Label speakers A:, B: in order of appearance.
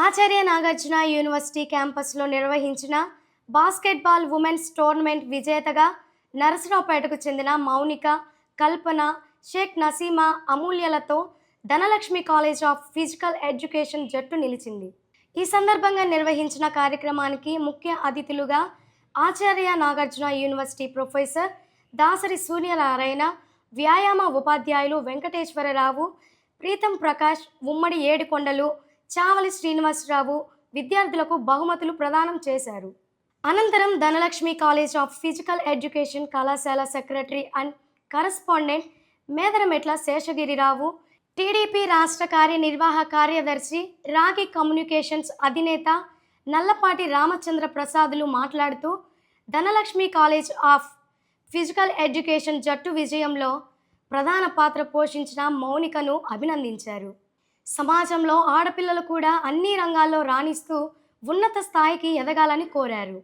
A: ఆచార్య Nagarjuna university క్యాంపస్లో నిర్వహించిన basketball women's tournament విజేతగా నరసరావుపేటకు చెందిన మౌనిక, కల్పన, షేక్ నసీమా, అమూల్యలతో Dhanalakshmi college of physical education జట్టు నిలిచింది. ఈ సందర్భంగా నిర్వహించిన కార్యక్రమానికి ముఖ్య అతిథులుగా ఆచార్య నాగార్జున యూనివర్సిటీ ప్రొఫెసర్ దాసరి సూర్యనారాయణ, వ్యాయామ ఉపాధ్యాయులు వెంకటేశ్వరరావు, ప్రీతం ప్రకాష్, ఉమ్మడి ఏడుకొండలు, చావలి శ్రీనివాసరావు విద్యార్థులకు బహుమతులు ప్రదానం చేశారు. అనంతరం Dhanalakshmi college of physical education కళాశాల secretary and correspondent Medarametla Seshagiri Rao, TDP రాష్ట్ర కార్యనిర్వాహక కార్యదర్శి రాగి కమ్యూనికేషన్స్ అధినేత నల్లపాటి రామచంద్ర ప్రసాదులు మాట్లాడుతూ Dhanalakshmi college of physical education జట్టు విజయంలో ప్రధాన పాత్ర పోషించిన మౌనికను అభినందించారు. సమాజంలో ఆడపిల్లలు కూడా అన్ని రంగాల్లో రాణిస్తూ ఉన్నత స్థాయికి ఎదగాలని కోరారు.